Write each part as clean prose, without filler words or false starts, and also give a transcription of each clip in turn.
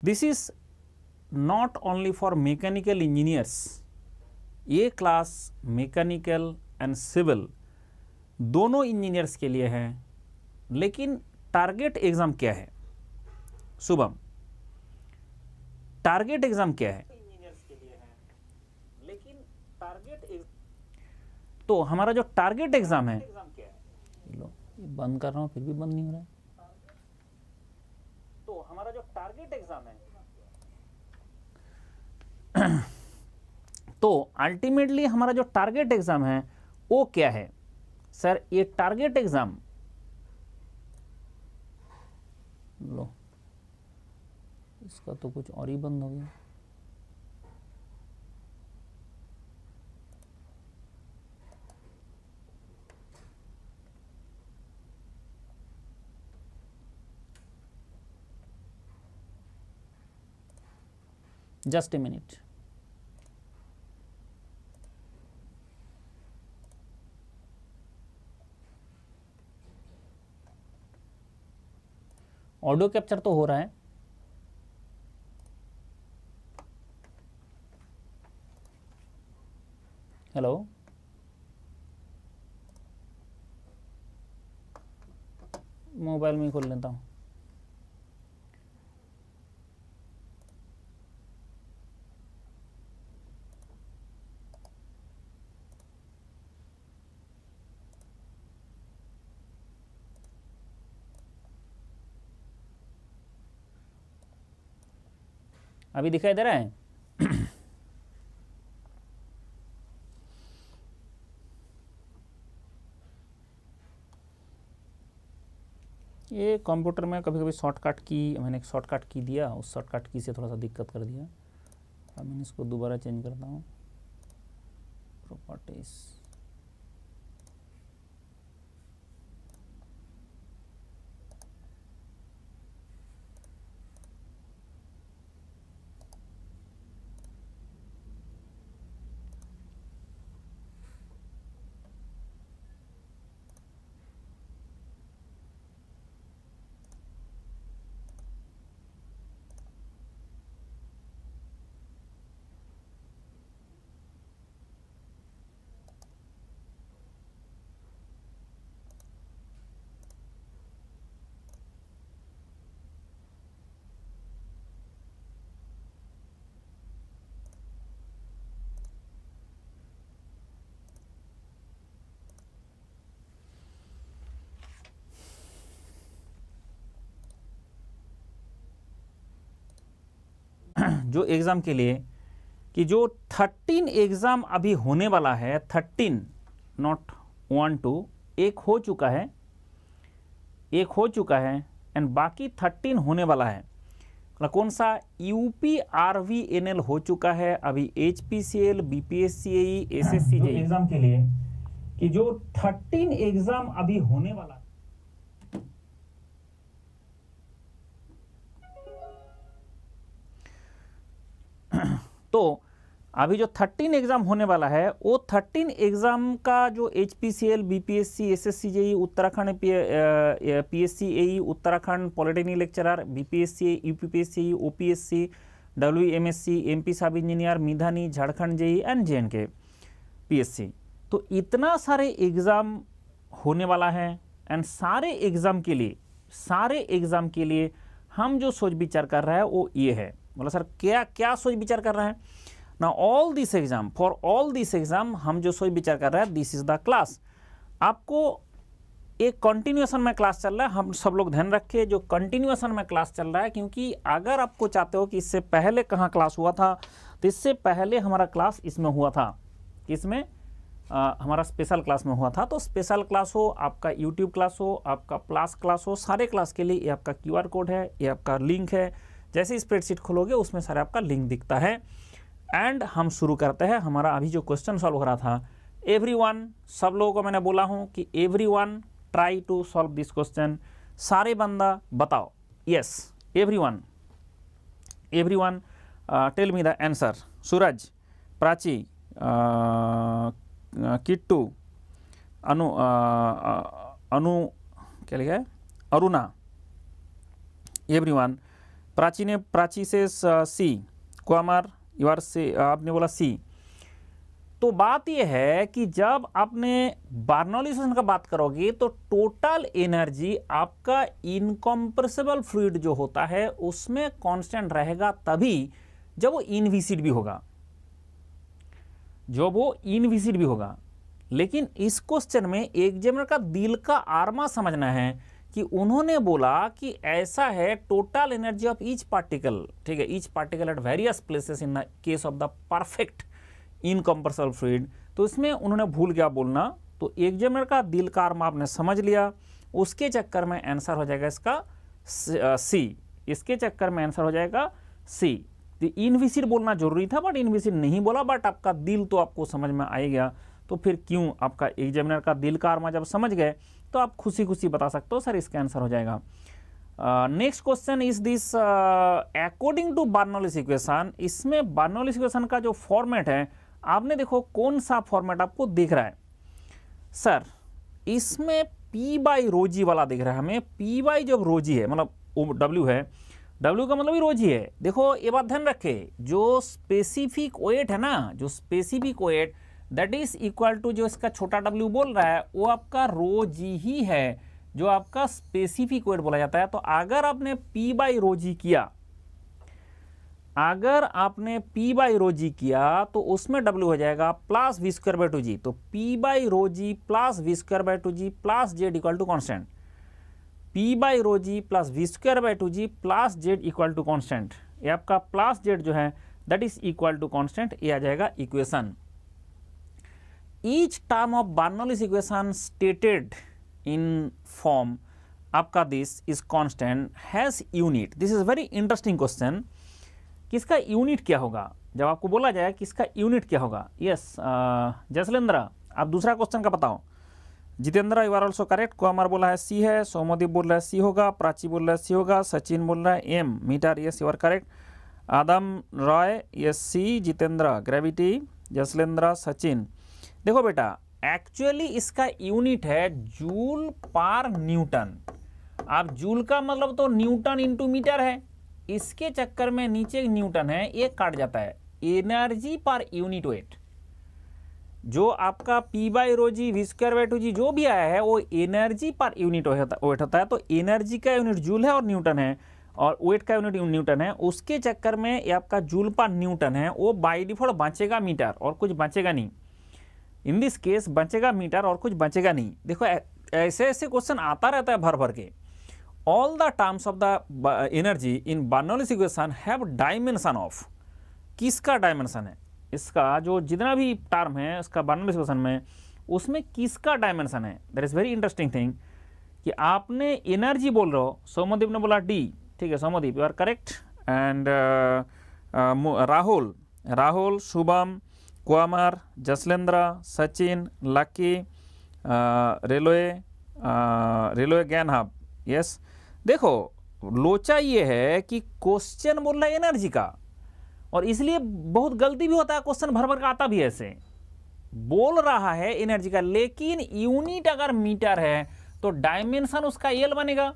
This is not only for mechanical engineers, ये class mechanical and civil दोनों engineers के लिए है। लेकिन टारगेट एग्जाम क्या है शुभम? टारगेट एग्जाम क्या है? इंजीनियर्स के लिए है, लेकिन टारगेट तो हमारा जो टारगेट एग्जाम है, क्या है? लो बंद कर रहा हूं फिर भी बंद नहीं हो रहा है। तो हमारा जो टारगेट एग्जाम है तो अल्टीमेटली हमारा जो टारगेट एग्जाम है वो क्या है सर? ये टारगेट एग्जाम, लो इसका तो कुछ और ही बंद हो गया। Just a minute. Audio capture तो हो रहा है। हेलो, मोबाइल में ही खोल लेता हूं। अभी दिखाई दे रहा है? ये कंप्यूटर में कभी कभी शॉर्टकट की, मैंने एक शॉर्टकट की दिया, उस शॉर्टकट की से थोड़ा सा दिक्कत कर दिया। अब मैं इसको दोबारा चेंज करता हूँ। प्रॉपर्टीज, जो एग्जाम के लिए कि जो 13 एग्जाम अभी होने वाला है, 13 नॉट 1 2, एक हो चुका है, एंड बाकी 13 होने वाला है। कौन सा? UPRVNL हो चुका है, अभी HPCL, BPSC, SSC एग्जाम के लिए कि जो 13 एग्जाम अभी होने वाला है। तो अभी जो 13 एग्जाम होने वाला है वो 13 एग्जाम का जो HPCL, BPSC, SSC JEE, Uttarakhand PSC AE, Uttarakhand polytechnic lecturer, BPSC, UPPSC, OPSC, WMSC, MP सब engineer, Midhani, Jharkhand JEE and JNK PSC। तो इतना सारे एग्जाम होने वाला है एंड सारे एग्जाम के लिए हम जो सोच विचार कर रहे हैं वो ये है। बोला सर क्या क्या सोच विचार कर रहे हैं ना? All this exam, for all this exam हम जो सोच विचार कर रहे हैं, दिस इज द क्लास। आपको एक कंटिन्यूएशन में क्लास चल रहा है, हम सब लोग ध्यान रखें जो कंटिन्यूएशन में क्लास चल रहा है, क्योंकि अगर आपको चाहते हो कि इससे पहले कहाँ क्लास हुआ था, तो इससे पहले हमारा क्लास इसमें हुआ था, किसमें? हमारा स्पेशल क्लास में हुआ था। तो स्पेशल क्लास हो, आपका यूट्यूब क्लास हो, आपका प्लस क्लास हो, सारे क्लास के लिए ये आपका QR कोड है, ये आपका लिंक है। जैसे स्प्रेडशीट खोलोगे उसमें सारे आपका लिंक दिखता है। एंड हम शुरू करते हैं। हमारा अभी जो क्वेश्चन सॉल्व हो रहा था, एवरीवन, सब लोगों को मैंने बोला हूँ कि everyone try to solve this question. सारे बंदा बताओ, yes everyone tell me the answer. Suraj, Prachi, Kittu, Anu क्या लिखा है? अरुणा, एवरीवन प्राची से सी, कुमार यू आर से, आपने बोला सी। तो बात यह है कि जब आपने बर्नौली इक्वेशन का बात करोगे तो टोटल एनर्जी आपका इनकम्प्रेसिबल फ्लूइड जो होता है उसमें कांस्टेंट रहेगा तभी जब वो इनविसिड भी होगा, जब वो इनविसिड भी होगा। लेकिन इस क्वेश्चन में एग्जामिनर का दिल का आरमा समझना है कि उन्होंने बोला कि ऐसा है total energy of each particle, ठीक है, each particle at various places in the case of the perfect incompressible fluid. तो इसमें उन्होंने भूल गया बोलना, तो एग्जामिनर का दिल का आरमा आपने समझ लिया, उसके चक्कर में आंसर हो जाएगा इसका सी, इसके चक्कर में आंसर हो जाएगा सी। तो इनविसिड बोलना जरूरी था बट इनविसिड नहीं बोला, बट आपका दिल तो आपको समझ में आ गया, तो फिर क्यों आपका एग्जामिनर का दिल का आरमा जब समझ गए तो आप खुशी खुशी बता सकते हो सर इसका आंसर हो जाएगा। Next question is this according to Bernoulli's equation. इसमें बर्नौलीज इक्वेशन का जो फॉर्मेट है आपने देखो कौन सा फॉर्मेट आपको दिख रहा है सर, इसमें पी बाई रोजी वाला दिख रहा है हमें। पी बाई जब रोजी है मतलब डब्ल्यू है, डब्ल्यू का मतलब ही रोजी है। देखो ये बात ध्यान रखे, जो स्पेसिफिक वेट है ना, जो specific weight that is equal to जो इसका छोटा डब्ल्यू बोल रहा है वो आपका रोजी ही है, जो आपका स्पेसिफिक वेट बोला जाता है। तो अगर आपने पी बाई रोजी किया, अगर आपने पी बाई रोजी किया तो उसमें डब्ल्यू हो जाएगा plus V square by two g. तो P by rho g plus V square by two g plus Z equal to constant, P by rho g plus V square by two g plus Z equal to constant. ये आपका plus Z जो है that is equal to constant, ये आ जाएगा equation. Each term of Bernoulli's equation stated in form आपका this is constant has unit. This is very interesting question. किसका unit क्या होगा जब आपको बोला जाए किसका यूनिट क्या होगा। यस जसलेंद्र आप दूसरा क्वेश्चन का बताओ। Jitendra you are also correct, Kumar बोला है सी है, सौमदीप बोल रहा है सी होगा, प्राची बोल रहा है सी होगा, सचिन बोल रहा है M metre, yes you are correct. Adam Roy yes C, Jitendra gravity, Jaslendra Sachin. देखो बेटा एक्चुअली इसका यूनिट है जूल पर न्यूटन। आप जूल का मतलब तो न्यूटन इंटू मीटर है, इसके चक्कर में नीचे न्यूटन है ये काट जाता है। एनर्जी पर यूनिट वेट जो आपका पी बाई रोजी वी स्क्वायर बाई टू जी जो भी आया है वो एनर्जी पर यूनिट वेट होता है। तो एनर्जी का यूनिट जूल है और न्यूटन है, और वेट का यूनिट न्यूटन है, उसके चक्कर में ये आपका जूल पर न्यूटन है, वो बाई डिफॉल्ट बचेगा मीटर और कुछ बचेगा नहीं। इन दिस केस बचेगा मीटर और कुछ बचेगा नहीं। देखो ऐसे ऐसे क्वेश्चन आता रहता है भर भर के। All the terms of the energy in Bernoulli's equation have dimension of, किसका डायमेंशन है इसका, जो जितना भी टर्म है इसका Bernoulli's equation में उसमें किसका डायमेंशन है। That is very interesting thing कि आपने एनर्जी बोल रहे हो, सौमदीप ने बोला डी, ठीक है Saumdeep you are correct, and Rahul, Shubham, Kumar, Jaslendra, Sachin, Lucky, Railway Gyan Hub, yes. देखो लोचा ये है कि क्वेश्चन बोल रहा है एनर्जी का, और इसलिए बहुत गलती भी होता है, क्वेश्चन भर भर का आता भी ऐसे बोल रहा है एनर्जी का, लेकिन यूनिट अगर मीटर है तो डायमेंशन उसका एल बनेगा।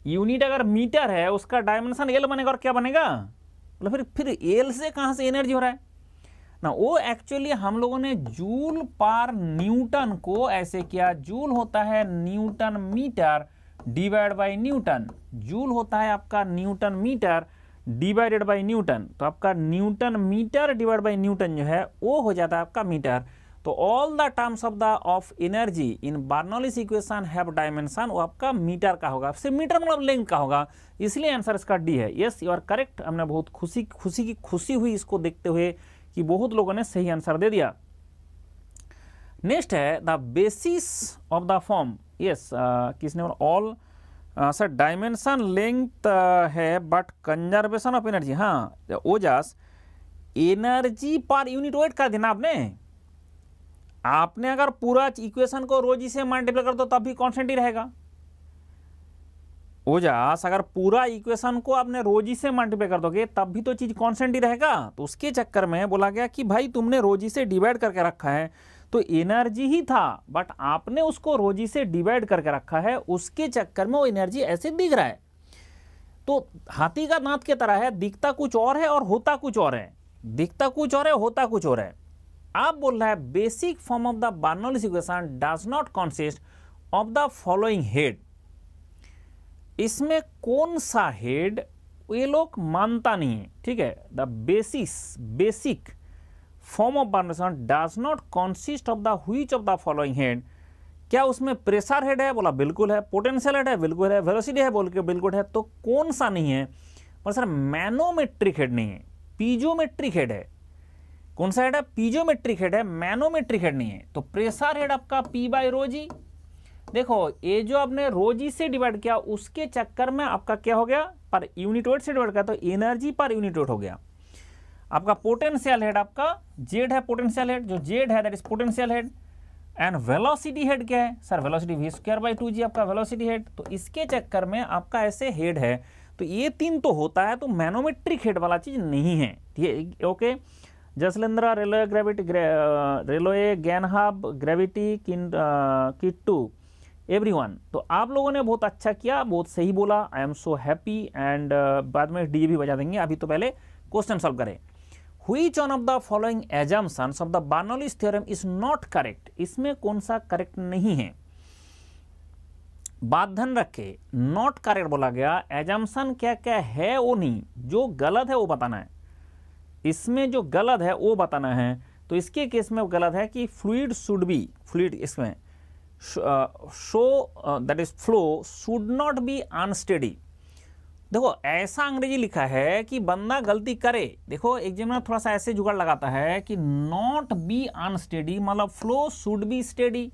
यूनिट अगर मीटर है उसका डायमेंशन एल बनेगा, और क्या बनेगा मतलब फिर एल से कहां से एनर्जी हो रहा है ना। वो एक्चुअली हम लोगों ने जूल पर न्यूटन को ऐसे किया, जूल होता है newton metre divide by newton, joule होता है आपका newton metre divided by newton. तो आपका newton metre divide by newton जो है वो हो जाता है आपका मीटर। तो all the terms of energy in Bernoulli's equation have dimension, वो आपका मीटर का होगा, सिर्फ मीटर मतलब लेंथ का होगा, इसलिए आंसर इसका डी है। Yes you are correct. हमने बहुत खुशी हुई इसको देखते हुए कि बहुत लोगों ने सही आंसर दे दिया। नेक्स्ट है the basis of the form. Yes किसने बोला ऑल सर डायमेंशन लेंथ है बट कंजर्वेशन ऑफ एनर्जी। हाँ ओजस एनर्जी पर यूनिट वेट कर देना आपने अगर पूरा इक्वेशन को रोजी से मल्टीप्लाई कर दो तब भी कांस्टेंट ही रहेगा। ओजस अगर पूरा इक्वेशन को आपने रोजी से मल्टीप्लाई कर दोगे तब भी तो चीज कांस्टेंट ही रहेगा। तो उसके चक्कर में बोला गया कि भाई तुमने रोजी से डिवाइड करके रखा है तो एनर्जी ही था, बट आपने उसको रोजी से डिवाइड करके रखा है, उसके चक्कर में वो एनर्जी ऐसे दिख रहा है। तो हाथी का दांत की तरह है, दिखता कुछ और है और होता कुछ और है, दिखता कुछ और है, होता कुछ और है। आप बोल रहा है basic form of the Bernoulli's equation does not consist of the following head. इसमें कौन सा हेड ये लोग मानता नहीं है, ठीक है। The basic form of Bernoulli's equation does not consist of the which of the following head. क्या उसमें प्रेशर हेड है? बोला बिल्कुल है। पोटेंशियल हेड है? बिल्कुल है। वेलोसिटी है? बोल के बिल्कुल है। तो कौन सा नहीं है? बोला सर मैनोमेट्रिक हेड नहीं है, पीजोमेट्रिक हेड है। कौन सा हेड है? पीजोमेट्रिक हेड है, मैनोमेट्रिक हेड नहीं है। तो प्रेशर हेड आपका पी बाई रो जी। देखो ये जो आपने रो जी से डिवाइड किया उसके चक्कर में आपका क्या हो गया, पर यूनिट वेट से डिवाइड किया तो एनर्जी पर यूनिट वेट हो गया। आपका पोटेंशियल हेड आपका जेड है, पोटेंशियल हेड जो जेड है that is potential head. And velocity head क्या है? Sir velocity V square by 2g आपका वेलोसिटी हेड। तो इसके चक्कर में आपका ऐसे हेड है। तो ये तीन तो होता है, तो मैनोमेट्रिक हेड वाला चीज नहीं है, ठीक है। Okay, Jaslendra Railway gravity Railway Gyanhub gravity Kittu everyone. तो आप लोगों ने बहुत अच्छा किया, बहुत सही बोला, आई एम सो हैप्पी। एंड बाद में डी भी बजा देंगे, अभी तो पहले क्वेश्चन सॉल्व करें। Which one of the following assumptions of the Bernoulli's theorem is not correct? इसमें कौन सा करेक्ट नहीं है? बात ध्यान रखे, नॉट करेक्ट बोला गया। एजम्पशन क्या क्या है वो नहीं, जो गलत है वो बताना है। इसमें जो गलत है वो बताना है। तो इसके केस में गलत है कि फ्लूइड शुड बी, फ्लूइड इसमें show that is flow should not be unsteady. देखो ऐसा अंग्रेजी लिखा है कि बंदा गलती करे। देखो एग्जामिनर थोड़ा सा ऐसे जुगाड़ लगाता है कि नॉट बी अनस्टेडी मतलब फ्लो शुड बी स्टेडी।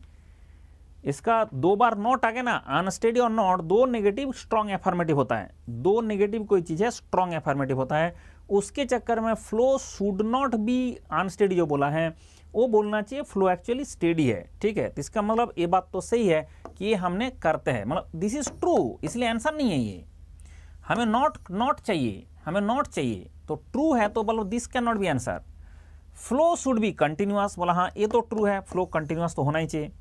इसका दो बार नॉट आ गया ना, अनस्टेडी और नॉट दो नेगेटिव स्ट्रॉन्ग एफर्मेटिव होता है। दो नेगेटिव कोई चीज है स्ट्रॉन्ग एफर्मेटिव होता है, उसके चक्कर में flow should not be unsteady जो बोला है वो बोलना चाहिए फ्लो एक्चुअली स्टेडी है, ठीक है। तो इसका मतलब ये बात तो सही है कि ये हमने करते हैं, मतलब दिस इज ट्रू, इसलिए आंसर नहीं है ये। हमें नॉट चाहिए, हमें नॉट चाहिए, तो ट्रू है तो बोलो this can not be answer. Flow should be continuous, बोला हाँ ये तो ट्रू है, फ्लो कंटिन्यूअस तो होना ही चाहिए।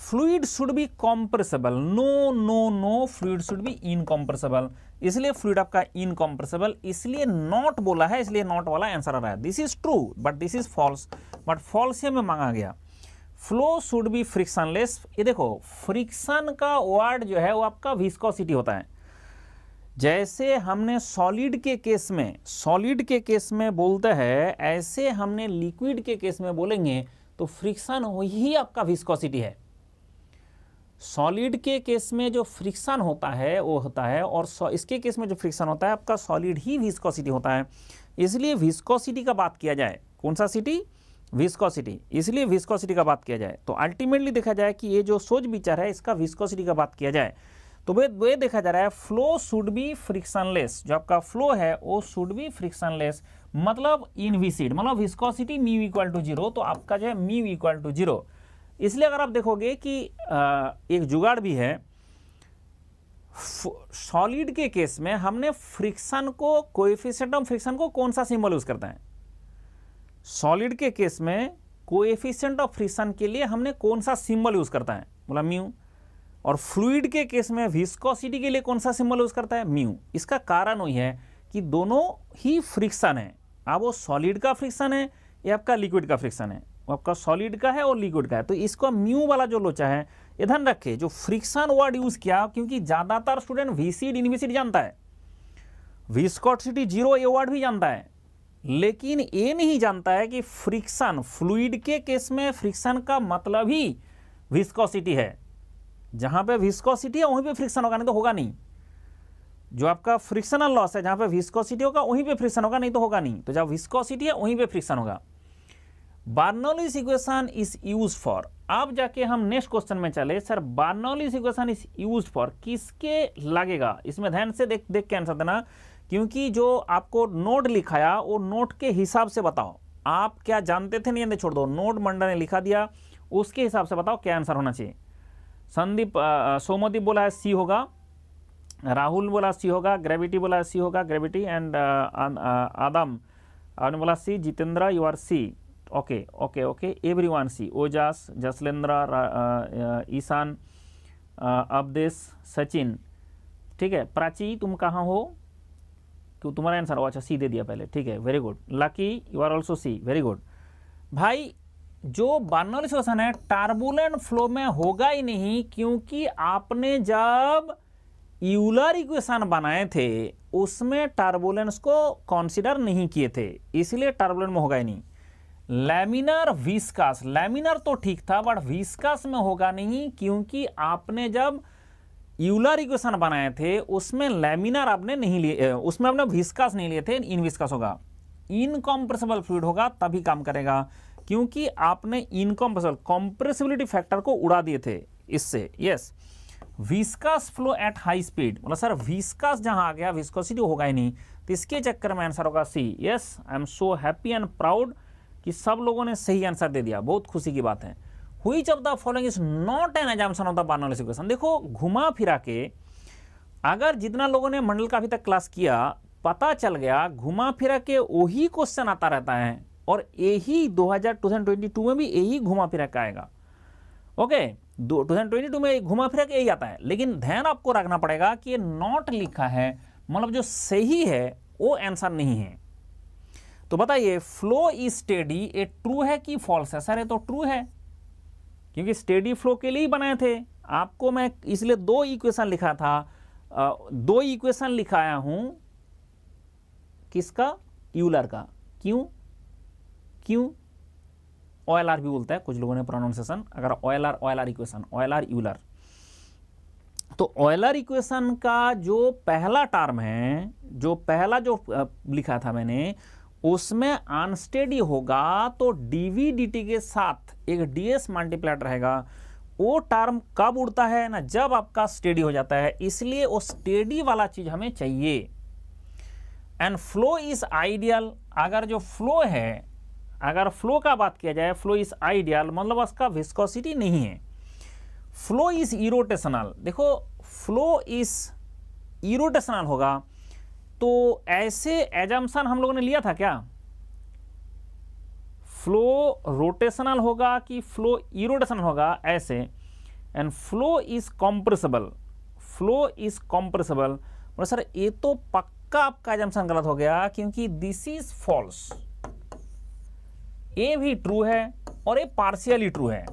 Fluid should be compressible, no no no, fluid should be incompressible, इसलिए फ्लूइड आपका इनकॉम्प्रेसेबल, इसलिए नॉट बोला है, इसलिए नॉट वाला आंसर आ रहा है। This is true but this is false, but false से में मांगा गया। फ्लो शुड बी फ्रिक्शनलेस, ये देखो फ्रिक्शन का वर्ड जो है वो आपका विस्कोसिटी होता है। जैसे हमने सॉलिड के केस में बोलते हैं, ऐसे हमने लिक्विड के केस में बोलेंगे तो फ्रिक्शन ही आपका विस्कोसिटी है। सॉलिड के केस में जो फ्रिक्शन होता है वो होता है, और इसके केस में जो फ्रिक्शन होता है आपका सॉलिड ही विस्कोसिटी होता है। इसलिए विस्कोसिटी का बात किया जाए, कौन सा सिटी? विस्कोसिटी, इसलिए विस्कोसिटी का बात किया जाए। तो अल्टीमेटली देखा जाए कि ये जो सोच विचार है इसका विस्कोसिटी का बात किया जाए तो वे देखा जा रहा है फ्लो शुड बी फ्रिक्शनलेस, जो आपका फ्लो है वो शुड बी फ्रिक्शनलेस, मतलब इनविसिड, मतलब विस्कोसिटी म्यू इक्वल टू 0, तो आपका जो है म्यू इक्वल टू 0। इसलिए अगर आप देखोगे कि एक जुगाड़ भी है, सॉलिड के केस में हमने फ्रिक्शन को, कोएफिशिएंट ऑफ फ्रिक्शन को कौन सा सिंबल यूज करता है? सॉलिड के केस में कोएफिशिएंट ऑफ फ्रिक्शन के लिए हमने कौन सा सिंबल यूज करता है? बोला म्यू। और फ्लूइड के केस में विस्कोसिटी के लिए कौन सा सिंबल यूज करता है? म्यू। इसका कारण वही है कि दोनों ही फ्रिक्शन है। अब वो सॉलिड का फ्रिक्शन है या आपका लिक्विड का फ्रिक्शन है, वो आपका सॉलिड का है और लिक्विड का है। तो इसको म्यू वाला जो लोचा है, ये ध्यान रखे, जो फ्रिक्शन वर्ड यूज किया, क्योंकि ज्यादातर स्टूडेंट विसिड इनविसिड जानता है, विस्कोसिटी 0 ये वर्ड भी जानता है, लेकिन ये नहीं जानता है कि फ्रिक्शन, फ्लूइड के केस में फ्रिक्शन का मतलब ही विस्कोसिटी है। जहां पे विस्कोसिटी है वहीं पे फ्रिक्शन होगा, नहीं तो होगा नहीं। जो आपका फ्रिक्शनल लॉस है, जहां पे विस्कोसिटी होगा वहीं पे फ्रिक्शन होगा, नहीं तो होगा नहीं। तो जहां विस्कोसिटी है वहीं पे फ्रिक्शन होगा। Bernoulli's equation is use for, अब जाके हम नेक्स्ट क्वेश्चन में चले। Sir Bernoulli's equation is use for किसके लगेगा? इसमें ध्यान से देख के आंसर देना, क्योंकि जो आपको नोट लिखाया वो नोट के हिसाब से बताओ। आप क्या जानते थे नहीं जानते छोड़ दो, नोट मंडल ने लिखा दिया, उसके हिसाब से बताओ क्या आंसर होना चाहिए। संदीप सोमदीप बोला है सी होगा, राहुल बोला सी होगा, ग्रेविटी बोला सी होगा, ग्रेविटी एंड आदम आपने बोला C, Jitendra you are C, okay okay okay, everyone C, Ojas, Jaslendra, Ishan, Avdesh, Sachin, ठीक है। प्राची तुम कहाँ हो, क्यों तुम्हारा आंसर, अच्छा सी दे दिया पहले, ठीक है, very good. Lucky you are also C, very good. भाई जो बर्नौली इक्वेशन है टर्बुलेंट फ्लो में होगा ही नहीं, क्योंकि आपने जब यूलर इक्वेशन बनाए थे उसमें टर्बुलेंस को कंसीडर नहीं किए थे, इसलिए टर्बुलेंट में होगा ही नहीं। लैमिनर विस्कस, लैमिनर तो ठीक था बट विस्कस में होगा नहीं, क्योंकि आपने जब यूलर इक्वेशन बनाए थे उसमें लैमिनर आपने नहीं लिए, उसमें आपने विस्कस नहीं लिए थे, इनविस्कस होगा। इनकम्प्रेसिबल फ्लूइड होगा तभी काम करेगा, क्योंकि आपने इनकम्प्रेसिबल कंप्रेसिबिलिटी फैक्टर को उड़ा दिए थे इससे। Yes, viscous flow at high speed, मतलब सर विस्कस जहां आ गया विस्कोसिटी होगा ही नहीं, तो इसके चक्कर में आंसर होगा C. Yes, I am so happy and proud कि सब लोगों ने सही आंसर दे दिया, बहुत खुशी की बात है। Which of the following is not an assumption of the Bernoulli equation. देखो घुमा फिरा के अगर जितना लोगों ने मंडल का अभी तक क्लास किया पता चल गया, घुमा फिरा के वही क्वेश्चन आता रहता है और यही 2022 में भी यही घुमा फिरा के आएगा। ओके, 2022 में घुमा फिरा के यही आता है, लेकिन ध्यान आपको रखना पड़ेगा कि ये नॉट लिखा है, मतलब जो सही है वो आंसर नहीं है। तो बताइए फ्लो इज स्टेडी, ये ट्रू है कि फॉल्स है? सर ये तो ट्रू है, क्योंकि स्टेडी फ्लो के लिए ही बनाए थे। आपको मैं इसलिए दो इक्वेशन लिखा था, दो इक्वेशन लिखाया हूं, किसका? यूलर का। क्यों? क्यों? OLR भी बोलता है कुछ लोगों ने प्रोनाउंसिएशन, अगर OLR इक्वेशन, OLR यूलर। तो OLR इक्वेशन का जो पहला टर्म है, जो पहला जो लिखा था मैंने, उसमें अनस्टेडी होगा तो dV/dt के साथ एक ds मल्टीप्लाइड रहेगा। वो टर्म कब उड़ता है ना, जब आपका स्टेडी हो जाता है, इसलिए वो स्टेडी वाला चीज हमें चाहिए। एंड फ्लो इज आइडियल, अगर जो फ्लो है, अगर फ्लो का बात किया जाए, फ्लो इज आइडियल मतलब उसका विस्कोसिटी नहीं है। फ्लो इज इरोटेशनल, देखो फ्लो इज इरोटेशनल होगा तो ऐसे एजम्पशन हम लोगों ने लिया था क्या? फ्लो रोटेशनल होगा कि फ्लो इरोटेशनल होगा, ऐसे। And flow is compressible, flow is compressible, मतलब सर ये तो पक्का आपका एजम्पशन गलत हो गया, क्योंकि दिस इज फॉल्स। ये भी ट्रू है और ये पार्शियली ट्रू है।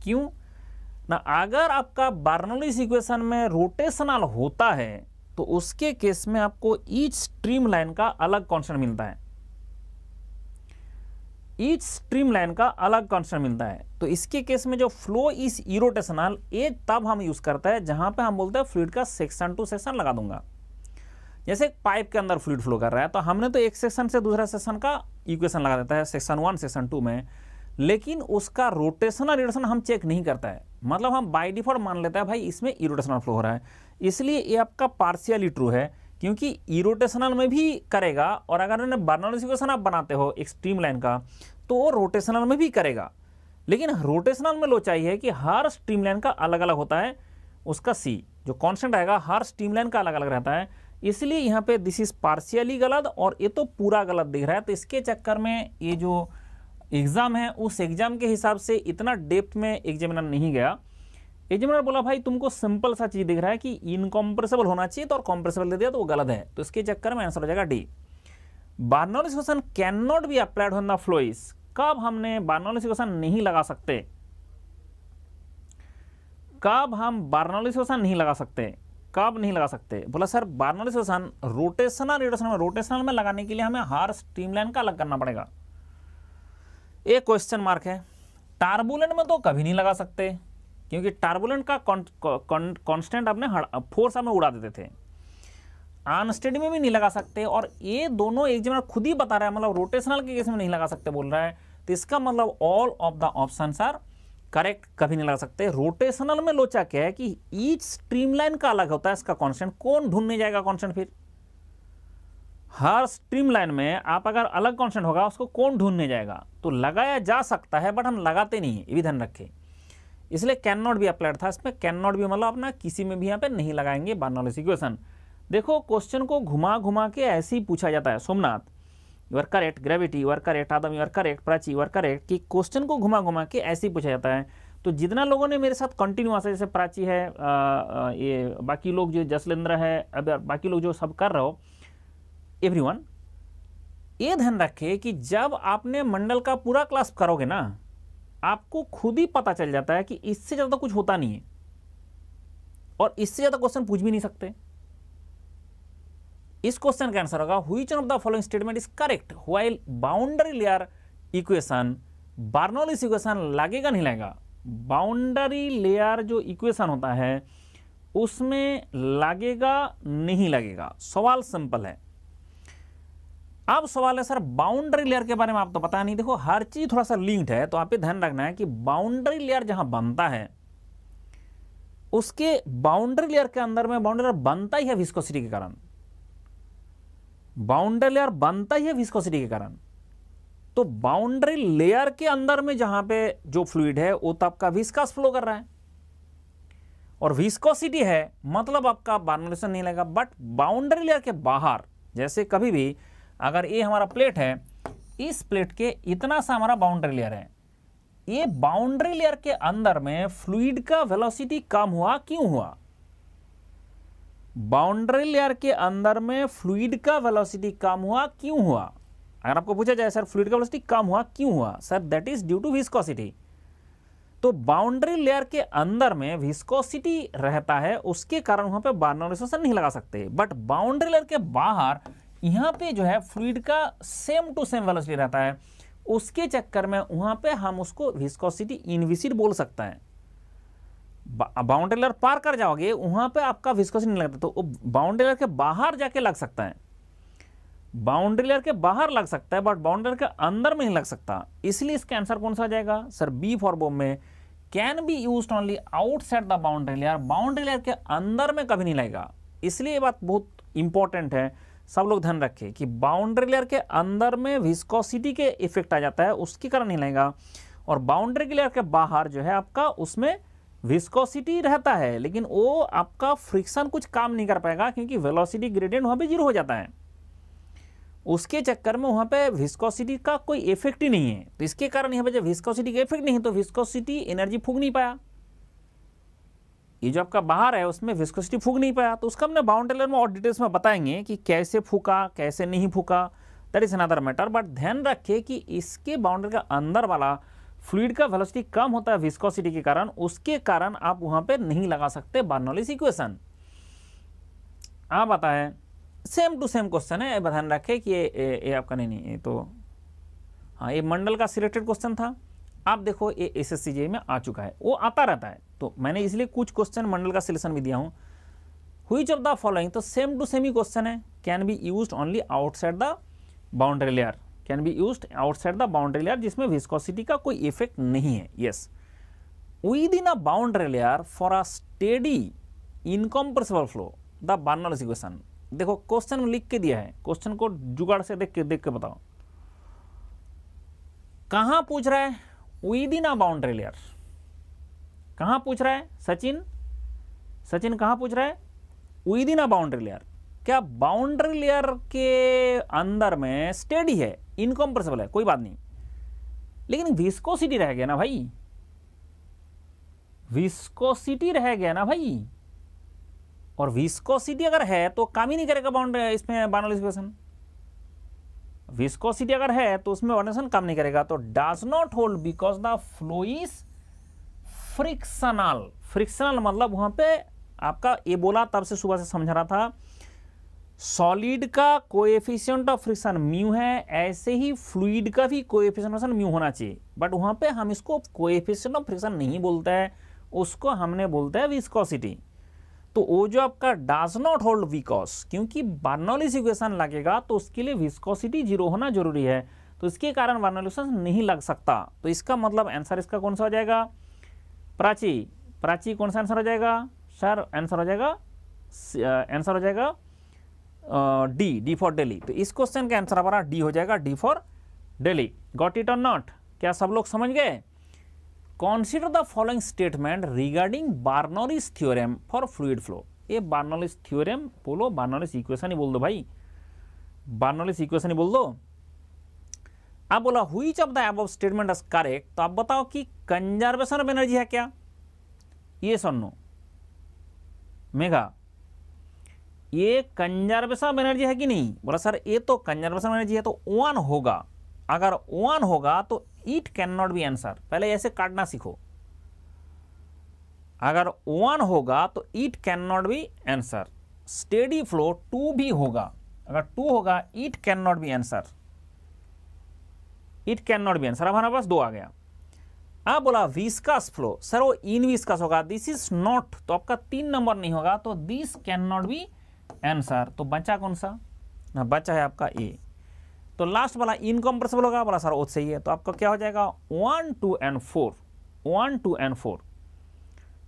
क्यों ना? अगर आपका बर्नौली इक्वेशन में रोटेशनल होता है तो उसके केस में आपको ईच स्ट्रीम लाइन का अलग कांस्टेंट मिलता है, ईच स्ट्रीम लाइन का अलग कांस्टेंट मिलता है। तो इसके केस में जो फ्लो इज इरोटेशनल, ये तब हम यूज करते हैं जहां पे हम बोलते हैं फ्लूइड का सेक्शन टू सेक्शन लगा दूंगा। जैसे एक पाइप के अंदर फ्लूइड फ्लो कर रहा है तो हमने तो एक सेक्शन से दूसरा सेक्शन का इक्वेशन लगा देता है, सेक्शन 1 सेक्शन 2 में, लेकिन उसका रोटेशनल इरोटेशन हम चेक नहीं करता है। मतलब हम बाय डिफॉल्ट मान लेते हैं भाई इसमें इरोटेशनल फ्लो हो रहा है, इसलिए ये आपका पार्शियली ट्रू है, क्योंकि इरोटेशनल में भी करेगा, और अगर उन्हें बर्नौली इक्वेशन आप बनाते हो एक स्ट्रीम लाइन का तो वो रोटेशनल में भी करेगा। लेकिन रोटेशनल में लो चाहिए कि हर स्ट्रीम लाइन का अलग अलग होता है, उसका सी जो कांस्टेंट आएगा हर स्ट्रीम लाइन का अलग अलग रहता है, इसलिए यहाँ पे दिस इज पार्शियली गलत और ये तो पूरा गलत दिख रहा है। तो इसके चक्कर में ये जो एग्जाम है उस एग्जाम के हिसाब से इतना डेप्थ में एग्जामिनर नहीं गया। एग्जामिनर बोला भाई तुमको सिंपल सा चीज दिख रहा है कि इनकॉम्प्रेसिबल होना चाहिए तो और कॉम्प्रेसिबल दे दिया तो वो गलत है, तो इसके चक्कर में आंसर हो जाएगा D. Bernoulli equation can not be applied when the flow is, कब हमने बर्नौली इक्वेशन नहीं लगा सकते, कब हम बर्नौली इक्वेशन नहीं लगा सकते, कब नहीं लगा सकते? बोला सर बर्नौली इक्वेशन रोटेशनल में लगाने के लिए हमें हर स्ट्रीमलाइन का अलग करना पड़ेगा। एक क्वेश्चन मार्क है। टर्बुलेंट में तो कभी नहीं लगा सकते, क्योंकि टर्बुलेंट का कांस्टेंट आपने फोर्स आपने उड़ा देते थे। अनस्टेडी में भी नहीं लगा सकते, और ये दोनों एग्जामिनर खुद ही बता रहा है, मतलब रोटेशनल के केस में नहीं लगा सकते बोल रहा है, तो इसका मतलब all of the options are correct, कभी नहीं लगा सकते। रोटेशनल में लोचा क्या है कि ईच स्ट्रीमलाइन का अलग होता है इसका कांस्टेंट, कौन ढूंढने जाएगा कांस्टेंट? फिर हर स्ट्रीमलाइन में आप अगर अलग कांस्टेंट होगा उसको कौन ढूंढने जाएगा? तो लगाया जा सकता है बट हम लगाते नहीं है, ये भी ध्यान रखें। इसलिए कैन नॉट भी अप्लाइड था, इसमें कैन नॉट भी मतलब अपना किसी में भी यहाँ पे नहीं लगाएंगे बर्नौली इक्वेशन। देखो क्वेश्चन को घुमा घुमा के ऐसे ही पूछा जाता है। Somnath you are correct, gravity you are correct, Adam you are correct, Prachi you are correct, कि क्वेश्चन को घुमा घुमा के ऐसे ही पूछा जाता है। तो जितना लोगों ने मेरे साथ कंटिन्यू ऐसे, जैसे प्राची है, ये बाकी लोग जो जसलेंद्र है, अब बाकी लोग जो सब कर रहे हो, एवरीवन, ये ध्यान रखे कि जब आपने मंडल का पूरा क्लास करोगे ना, आपको खुद ही पता चल जाता है कि इससे ज़्यादा कुछ होता नहीं है और इससे ज़्यादा क्वेश्चन पूछ भी नहीं सकते। इस क्वेश्चन का आंसर होगा which one of the following statement is correct while boundary layer equation, Bernoulli's equation लगेगा नहीं लगेगा? बाउंड्री लेयर जो इक्वेशन होता है उसमें लगेगा नहीं लगेगा? सवाल सिंपल है। अब सवाल है सर बाउंड्री लेयर के बारे में आप तो पता नहीं। देखो हर चीज थोड़ा सा लिंक्ड है, तो आप ये ध्यान रखना है कि बाउंड्री लेयर जहां बनता है उसके बाउंड्री लेयर के अंदर में बाउंड्री लेयर बनता ही है विस्कोसिटी के कारण, बाउंड्री लेयर बनता ही है विस्कोसिटी के कारण। तो बाउंड्री लेयर के अंदर में जहां पे जो फ्लूइड है वो तो आपका विस्कस फ्लो कर रहा है और विस्कोसिटी है, मतलब आपका बर्नौलीज नहीं लगेगा। बट बाउंड्री लेयर के बाहर, जैसे कभी भी अगर ये हमारा प्लेट है, इस प्लेट के इतना सा हमारा बाउंड्री लेयर है, ये बाउंड्री लेयर के अंदर में फ्लूइड का वेलोसिटी कम हुआ, क्यों हुआ? बाउंड्री लेयर के अंदर में फ्लूइड का वेलोसिटी कम हुआ, क्यों हुआ? अगर आपको पूछा जाए सर फ्लूइड का वेलोसिटी कम हुआ क्यों हुआ, sir that is due to viscosity. तो बाउंड्री लेयर के अंदर में विस्कोसिटी रहता है, उसके कारण वहां पे बर्नौलीज नहीं लगा सकते। बट बाउंड्री लेयर के बाहर यहां पे जो है फ्लूइड का सेम टू सेम वेलोसिटी रहता है, उसके चक्कर में वहां पे हम उसको विस्कोसिटी इनविसिड बोल सकता है। बाउंड्री लेयर पार कर जाओगे वहां पे आपका विस्कोसिटी नहीं लगता, तो बाउंड्री लेयर के बाहर जाके लग सकता है, बाउंड्री लेयर के बाहर लग सकता है बट बाउंड्री लेयर के अंदर में नहीं लग सकता। इसलिए इसका आंसर कौन सा आ जाएगा सर? बी फॉर बॉम में can be used only outside the boundary layer, boundary layer के अंदर में कभी नहीं लगेगा। इसलिए ये बात बहुत इंपॉर्टेंट है, सब लोग ध्यान रखें कि बाउंड्री लेयर के अंदर में विस्कोसिटी के इफेक्ट आ जाता है, उसके कारण नहीं लगेगा। और बाउंड्री लेयर के बाहर जो है आपका उसमें विस्कोसिटी रहता है, लेकिन वो आपका फ्रिक्शन कुछ काम नहीं कर पाएगा क्योंकि वेलोसिटी ग्रेडियंट वहां पे जीरो हो जाता है, उसके चक्कर में वहां पे विस्कोसिटी का कोई इफेक्ट ही नहीं है। तो इसके कारण यहाँ पे जब विस्कोसिटी का इफेक्ट नहीं है तो विस्कोसिटी एनर्जी फूंक नहीं पाया, ये जो आपका बाहर है उसमें विस्कोसिटी फूंक नहीं पाया। तो उसका हमने बाउंड्री लेयर में और डिटेल्स में बताएंगे कि कैसे फूका कैसे नहीं फूका, that is another matter. But ध्यान रखिए कि इसके बाउंड्री का अंदर वाला फ्लूइड का वेलोसिटी कम होता है विस्कोसिटी के कारण, उसके कारण आप वहां पे नहीं लगा सकते बर्नौलीज इक्वेशन। आप बताएं सेम टू सेम क्वेश्चन है, ध्यान रखें कि ये आपका नहीं ये तो हाँ ये मंडल का सिलेक्टेड क्वेश्चन था। आप देखो ये एसएससी में आ चुका है, वो आता रहता है, तो मैंने इसलिए कुछ क्वेश्चन मंडल का सिलेक्शन भी दिया हूं। व्हिच ऑफ द फॉलोइंग, तो सेम टू सेम ही क्वेश्चन है, can be used only outside the boundary layer, can be used outside the boundary layer जिसमें विस्कोसिटी का कोई इफेक्ट नहीं है। Yes, within a boundary layer for a steady incompressible flow the Bernoulli's equation. देखो question में लिख के दिया है, क्वेश्चन को जुगाड़ से देख के बताओ कहां पूछ रहा है? With in a boundary layer कहां पूछ रहा है? सचिन कहां पूछ रहा है? With in a boundary layer. क्या बाउंड्री लेयर के अंदर में स्टेडी है, इनकम्प्रेसिबल है, कोई बात नहीं, लेकिन विस्कोसिटी रह गया ना भाई, विस्कोसिटी रह गया ना भाई, और विस्कोसिटी अगर है तो काम ही नहीं करेगा बाउंड्री इसमें बर्नौलीज इक्वेशन। विस्कोसिटी अगर है तो उसमें बर्नौलीज काम नहीं करेगा, तो does not hold because the flow is frictional. Frictional मतलब वहां पे आपका ये बोला तब से सुबह से समझा रहा था, सॉलिड का कोएफिशिएंट ऑफ फ्रिक्शन म्यू है, ऐसे ही फ्लूइड का भी कोएफिशिएंट ऑफ फ्रिक्शन म्यू होना चाहिए। बट वहां पे हम इसको कोएफिशिएंट ऑफ फ्रिक्शन नहीं बोलते हैं, उसको हमने बोलते हैं विस्कोसिटी। तो वो जो आपका डज नॉट होल्ड बिकॉज, क्योंकि बर्नौलीज इक्वेशन लगेगा तो उसके लिए विस्कोसिटी जीरो होना जरूरी है, तो इसके कारण बर्नौलीज इक्वेशन नहीं लग सकता। तो इसका मतलब आंसर इसका कौन सा हो जाएगा? प्राची कौन सा आंसर हो जाएगा सर? आंसर हो जाएगा डी फॉर दिल्ली। तो इस क्वेश्चन का आंसर हमारा डी हो जाएगा, D for Delhi. Got it और नॉट? क्या सब लोग समझ गए? Consider the following statement regarding Bernoulli's theorem for fluid flow। ये Bernoulli's theorem बोलो, Bernoulli's equation ही बोल दो भाई, Bernoulli's equation ही बोल दो। अब बोला which of the above statement is correct, तो आप बताओ कि कंजर्वेशन ऑफ एनर्जी है क्या, ये सुनो मेघा, ये कंजर्वेशन ऑफ एनर्जी है कि नहीं? बोला सर ये तो कंजर्वेशन ऑफ एनर्जी है, तो 1 होगा। अगर 1 होगा तो it can not be answer. पहले ऐसे काटना सीखो, अगर 1 होगा तो it can not be answer. Steady flow 2 भी होगा, अगर 2 होगा it can not be answer, it can not be answer. अब हमारे पास 2 आ गया। अब बोला विस्कस फ्लो, सर वो इन विस्कस होगा, दिस इज नॉट, तो आपका 3 नंबर नहीं होगा, तो this can not be answer. तो बचा कौन सा ना, बचा है आपका ए। तो लास्ट वाला इनकम्प्रेसिबल होगा, बोला सर वो सही है, तो आपका क्या हो जाएगा 1, 2 and 4, 1, 2 and 4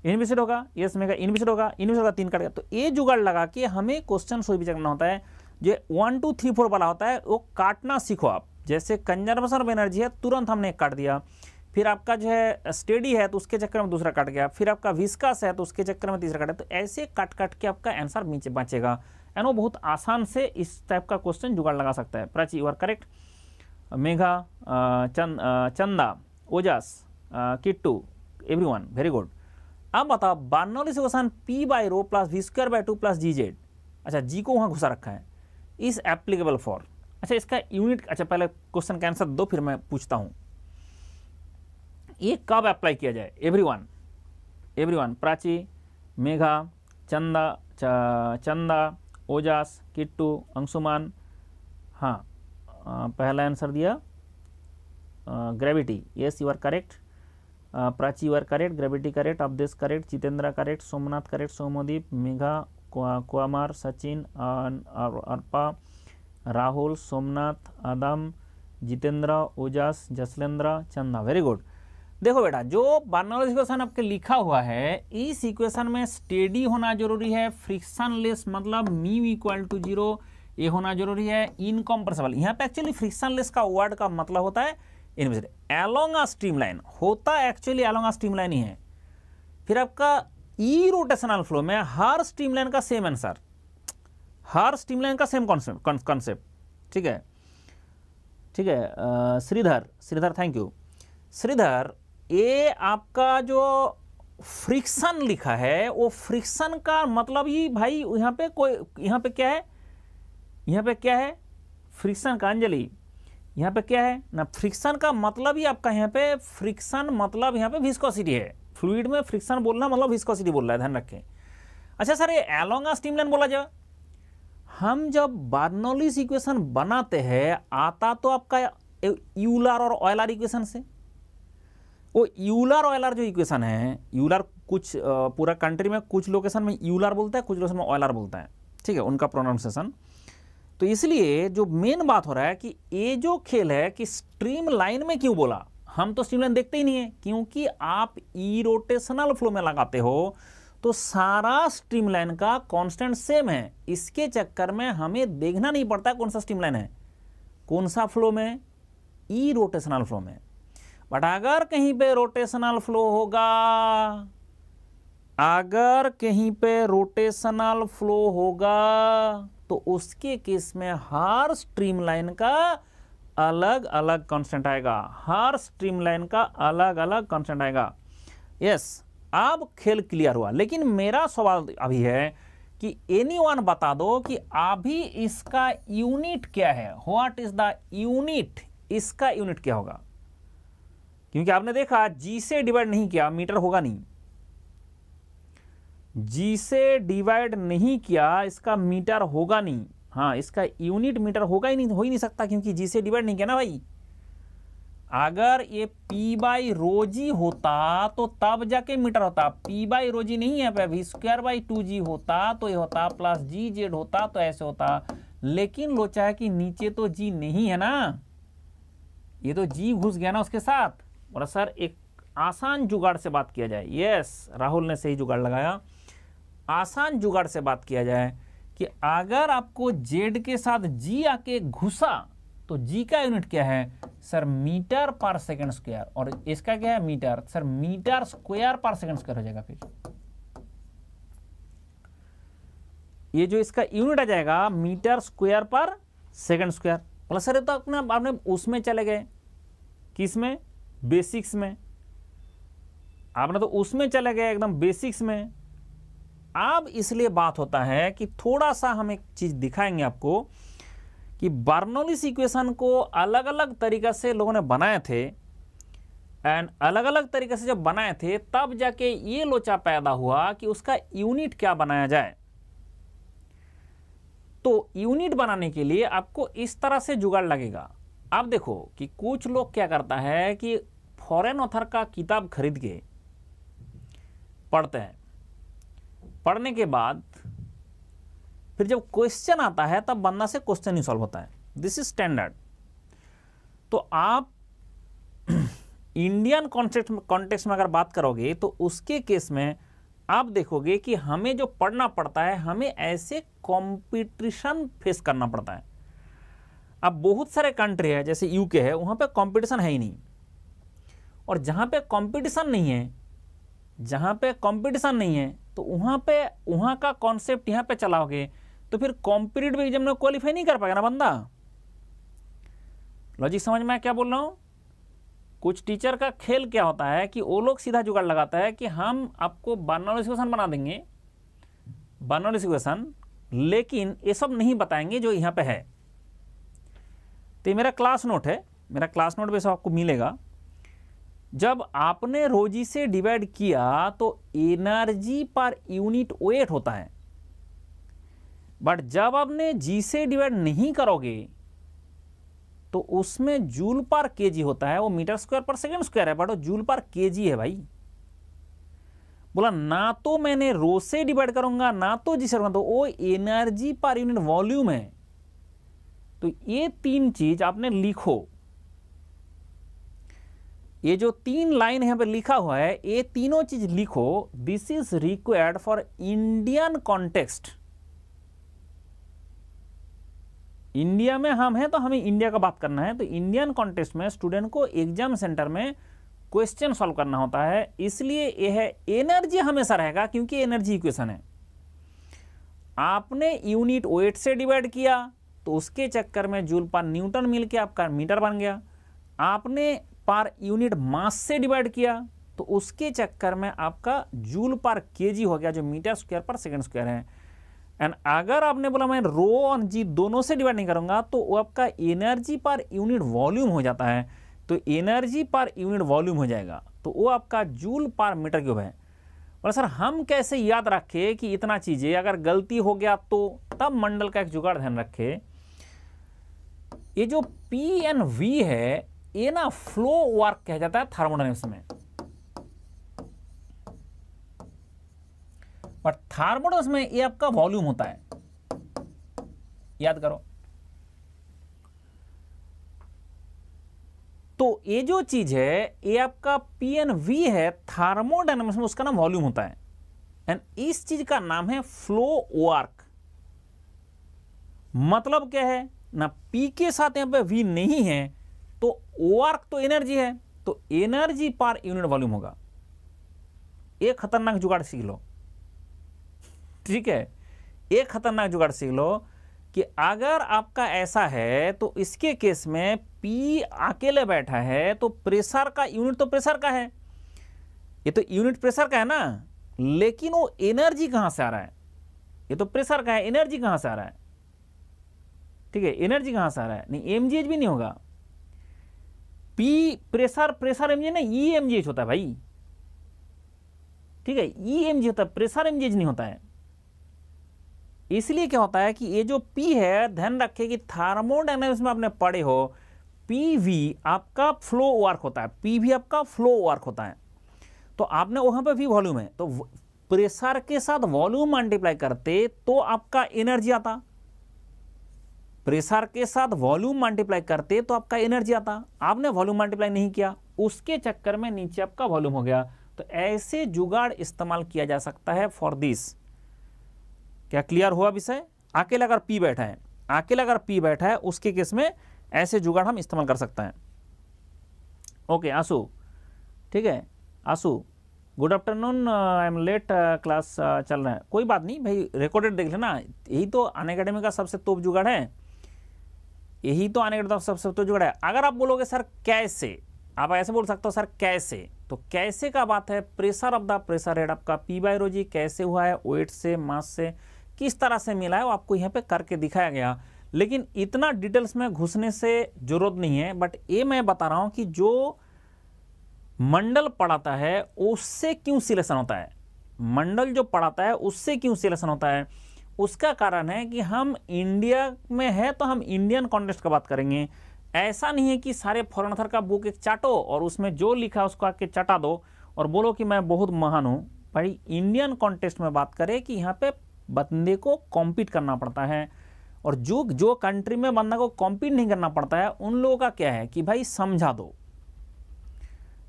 इनविसिड होगा, यस में इनविसिड होगा, इनविसिड होगा 3 कट गया। तो ये जुगाड़ लगा के हमें क्वेश्चन सोच विचार करना होता है, जो 1, 2, 3, 4 वाला होता है वो काटना सीखो आप। जैसे कंजर्वेशन ऑफ एनर्जी है, तुरंत हमने काट दिया, फिर आपका जो है स्टेडी है तो उसके चक्कर में दूसरा कट गया, फिर आपका विस्कस है तो उसके चक्कर में तीसरा कट गया। तो ऐसे काट काट के आपका आंसर नीचे बचेगा, एंड वो बहुत आसान से इस टाइप का क्वेश्चन जुगाड़ लगा सकता है। Prachi you are correct, Megha, Chanda, Ojas, Kittu, everyone very good. अब बताओ Bernoulli's equation P/ρ plus v² 2 + gz, अच्छा जी को वहाँ घुसा रखा है, इज एप्लीकेबल फॉर, अच्छा इसका यूनिट, अच्छा पहले क्वेश्चन का आंसर दो फिर मैं पूछता हूँ ये कब अप्लाई किया जाए। एवरीवन, एवरीवन, प्राची, मेघा, चंदा, ओजस, किट्टू, अंशुमान, हाँ पहला आंसर दिया gravity, yes you are correct, Prachi you are correct, gravity correct, Avdhesh correct, Jitendra correct, Somnath correct, Somdeep, Megha, Kumar, Sachin, Arpa, Rahul, Somnath, Adam, Jitendra, Ojas, Jaslendra, Chanda, very good. देखो बेटा जो बर्नौलीज इक्वेशन आपके लिखा हुआ है, इस इक्वेशन में स्टेडी होना जरूरी है, फ्रिक्शनलेस मतलब म्यू = 0 ये होना जरूरी है, इनकम्प्रेसिबल, यहाँ पे एक्चुअली फ्रिक्शनलेस का वर्ड का मतलब होता है इनविजिबल, अलोंग अ स्ट्रीमलाइन होता है, एक्चुअली अलोंग अ स्ट्रीमलाइन ही है। फिर आपका ई रोटेशनल फ्लो में हर स्ट्रीमलाइन का सेम आंसर, हर स्ट्रीमलाइन का सेम कॉन्सेप्ट, ठीक है, ठीक है। Shridhar thank you. श्रीधर, ये आपका जो फ्रिक्शन लिखा है वो फ्रिक्शन का मतलब ही भाई यहाँ पे कोई, यहाँ पे क्या है, यहाँ पे क्या है फ्रिक्शन का, अंजलि यहाँ पे क्या है ना, फ्रिक्शन का मतलब ही आपका यहाँ पे फ्रिक्शन मतलब यहाँ पे विस्कोसिटी है, फ्लूइड में फ्रिक्शन बोलना मतलब विस्कोसिटी बोल रहा है, ध्यान रखें। अच्छा सर ये अलोंग अ स्ट्रीमलाइन बोला जाए, हम जब बर्नौलीज इक्वेशन बनाते हैं आता तो आपका यूलर और ऑयलर इक्वेशन से, वो यूलर ऑयलर जो इक्वेशन है, यूलर कुछ पूरा कंट्री में कुछ लोकेशन में यूलर बोलता है, कुछ लोकेशन में ऑयलर बोलता है, ठीक है उनका प्रोनाउंसिएशन। तो इसलिए जो मेन बात हो रहा है कि ये जो खेल है कि स्ट्रीम लाइन में क्यों बोला, हम तो स्ट्रीम लाइन देखते ही नहीं है, क्योंकि आप ई रोटेशनल फ्लो में लगाते हो तो सारा स्ट्रीम लाइन का कांस्टेंट सेम है, इसके चक्कर में हमें देखना नहीं पड़ता कौन सा स्ट्रीम लाइन है, कौन सा फ्लो में, ई रोटेशनल फ्लो में। बट अगर कहीं पे रोटेशनल फ्लो होगा, अगर कहीं पे रोटेशनल फ्लो होगा तो उसके केस में हर स्ट्रीम लाइन का अलग अलग कांस्टेंट आएगा, हर स्ट्रीम लाइन का अलग अलग कांस्टेंट आएगा। यस, अब खेल क्लियर हुआ। लेकिन मेरा सवाल अभी है कि एनीवन बता दो कि अभी इसका यूनिट क्या है, व्हाट इज द यूनिट, इसका यूनिट क्या होगा, क्योंकि आपने देखा जी से डिवाइड नहीं किया मीटर होगा नहीं, जी से डिवाइड नहीं किया इसका मीटर होगा नहीं, हाँ इसका यूनिट मीटर होगा ही नहीं, हो ही नहीं सकता क्योंकि जी से डिवाइड नहीं किया ना भाई। अगर ये P/ρg होता तो तब जाके मीटर होता, P/ρg नहीं है पे v² 2g होता तो ये होता, प्लस gz होता तो ऐसे होता, लेकिन लोचा है कि नीचे तो g नहीं है ना, ये तो g घुस गया ना उसके साथ। बोला सर एक आसान जुगाड़ से बात किया जाए, यस राहुल ने सही जुगाड़ लगाया, आसान जुगाड़ से बात किया जाए कि अगर आपको z के साथ g आके घुसा तो g का यूनिट क्या है सर, मीटर पर सेकंड स्क्वायर, और इसका क्या है मीटर, सर मीटर स्क्वायर पर सेकंड स्क्वायर हो जाएगा। फिर ये जो इसका यूनिट आ जाएगा मीटर स्क्वायर पर सेकंड स्क्वायर, बोला सर तो आपने उसमें चले गए, किसमें, बेसिक्स में, आपने तो उसमें चले गए एकदम बेसिक्स में। अब इसलिए बात होता है कि थोड़ा सा हम एक चीज दिखाएंगे आपको कि बर्नौलीज इक्वेशन को अलग अलग तरीके से लोगों ने बनाए थे, एंड अलग अलग तरीके से जब बनाए थे तब जाके ये लोचा पैदा हुआ कि उसका यूनिट क्या बनाया जाए। तो यूनिट बनाने के लिए आपको इस तरह से जुगाड़ लगेगा। आप देखो कि कुछ लोग क्या करता है कि फॉरेन ऑथर का किताब खरीद के पढ़ते हैं, पढ़ने के बाद फिर जब क्वेश्चन आता है तब बंदा से क्वेश्चन ही सॉल्व होता है। This is standard. तो आप इंडियन कॉन्टेक्स्ट में अगर बात करोगे तो उसके केस में आप देखोगे कि हमें जो पढ़ना पड़ता है, हमें ऐसे कंपटीशन फेस करना पड़ता है। अब बहुत सारे कंट्री है जैसे यूके है, वहां पे कंपटीशन है ही नहीं, और जहां पे कंपटीशन नहीं है, जहां पे कंपटीशन नहीं है तो वहां का कॉन्सेप्ट यहां पे चलाओगे तो फिर कॉम्पिटिटिव एग्जाम में क्वालिफाई नहीं कर पाएगा ना बंदा। लॉजिक समझ में क्या बोल रहा हूं? कुछ टीचर का खेल क्या होता है कि वो लोग सीधा जुगाड़ लगाता है कि हम आपको बर्नौलीज इक्वेशन बना देंगे, बर्नौलीज इक्वेशन, लेकिन ये सब नहीं बताएंगे जो यहां पे है। तो ये मेरा क्लास नोट है, मेरा क्लास नोट वैसे आपको मिलेगा। जब आपने रोजी से डिवाइड किया तो एनर्जी पर यूनिट वेट होता है, बट जब आपने जी से डिवाइड नहीं करोगे तो उसमें जूल पर केजी होता है। वो मीटर स्क्वायर पर सेकंड स्क्वायर है, बट वो जूल पर केजी है भाई। बोला ना तो मैंने रो से डिवाइड करूंगा ना तो जी से करूंगा, तो वो एनर्जी पर यूनिट वॉल्यूम है। तो ये तीन चीज आपने लिखो, ये जो तीन लाइन यहां पे लिखा हुआ है ये तीनों चीज लिखो। This is required for Indian context. India में हम हैं तो हमें इंडिया का बात करना है, तो इंडियन कॉन्टेक्स्ट में स्टूडेंट को एग्जाम सेंटर में क्वेश्चन सॉल्व करना होता है, इसलिए यह एनर्जी हमेशा रहेगा क्योंकि एनर्जी इक्वेशन है। आपने यूनिट वेट से डिवाइड किया तो उसके चक्कर में जूल पर न्यूटन मिल के आपका मीटर बन गया। आपने पर यूनिट मास से डिवाइड किया तो उसके चक्कर में आपका जूल पर केजी हो गया, जो मीटर स्क्वायर पर सेकंड स्क्वायर है। एंड अगर आपने बोला मैं रो और जी दोनों से डिवाइड नहीं करूंगा तो वो आपका एनर्जी पर यूनिट वॉल्यूम हो जाता है। तो एनर्जी पर यूनिट वॉल्यूम हो जाएगा तो वो आपका जूल पर मीटर क्यूब है। और सर हम कैसे याद रखें कि इतना चीजें, अगर गलती हो गया तो तब मंडल का एक जुगाड़ ध्यान रखे। ये जो पी एन वी है ये ना फ्लो वर्क कहा जाता है थर्मोडायनेमिक्स में, बट थर्मोडायनेमिक्स में ये आपका वॉल्यूम होता है, याद करो। तो ये जो चीज है ये आपका पी एन वी है, थर्मोडायनेमिक्स में उसका नाम वॉल्यूम होता है, एंड इस चीज का नाम है फ्लो वर्क। मतलब क्या है ना, पी के साथ यहां पे वी नहीं है तो वर्क तो एनर्जी है, तो एनर्जी पर यूनिट वॉल्यूम होगा। एक खतरनाक जुगाड़ सीख लो, ठीक है, एक खतरनाक जुगाड़ सीख लो कि अगर आपका ऐसा है तो इसके केस में पी अकेले बैठा है तो प्रेशर का यूनिट तो प्रेशर का है, ये तो यूनिट प्रेशर का है ना, लेकिन वो एनर्जी कहां से आ रहा है, ये तो प्रेशर का है, एनर्जी कहां से आ रहा है, ठीक है, एनर्जी कहां से आ रहा है, नहीं एमजीएच भी नहीं होगा। पी प्रेशर, प्रेशर एमजीएच नहीं, ई एमजीएच होता है भाई, ठीक है, ई एमजीएच होता है, प्रेशर एमजीएच नहीं होता है। इसलिए क्या होता है कि ये जो P है, ध्यान रखें कि थर्मोडायनेमिक्स में आपने पढ़े हो PV आपका फ्लो वर्क होता है, PV आपका फ्लो वर्क होता है। तो आपने वहां पे भी वॉल्यूम है तो प्रेशर के साथ वॉल्यूम मल्टीप्लाई करते तो आपका एनर्जी आता, प्रेशर के साथ वॉल्यूम मल्टीप्लाई करते तो आपका एनर्जी आता। आपने वॉल्यूम मल्टीप्लाई नहीं किया, उसके चक्कर में नीचे आपका वॉल्यूम हो गया। तो ऐसे जुगाड़ इस्तेमाल किया जा सकता है फॉर दिस। क्या क्लियर हुआ विषय? अकेला अगर पी बैठा है, अकेला अगर पी बैठा है उसके केस में ऐसे जुगाड़ हम इस्तेमाल कर सकते हैं। ओके आंसू, ठीक है आंसू, good afternoon, I am late, class चल रहा है, कोई बात नहीं भाई, रिकॉर्डेड देख लेना, यही तो अनअकैडमी का सबसे तोप जुगाड़ है, यही तो आने का सबसे तो जुड़ा है। अगर आप बोलोगे सर कैसे, आप ऐसे बोल सकते हो सर कैसे, तो कैसे का बात है pressure of the pressure head आपका पी बाई रो जी कैसे हुआ है, वेट से, मास से, किस तरह से मिला है वो आपको यहाँ पे करके दिखाया गया। लेकिन इतना डिटेल्स में घुसने से जरूरत नहीं है, बट ये मैं बता रहा हूं कि जो मंडल पढ़ाता है उससे क्यों सिलेक्शन होता है, मंडल जो पढ़ाता है उससे क्यों सिलेक्शन होता है, उसका कारण है कि हम इंडिया में है तो हम इंडियन कॉन्टेक्स्ट का बात करेंगे। ऐसा नहीं है कि सारे फॉरेनर का बुक एक चाटो और उसमें जो लिखा है उसको आके चटा दो और बोलो कि मैं बहुत महान हूं। भाई इंडियन कॉन्टेक्स्ट में बात करें कि यहाँ पे बंदे को कॉम्पीट करना पड़ता है, और जो कंट्री में बंदा को कॉम्पीट नहीं करना पड़ता है उन लोगों का क्या है कि भाई समझा दो,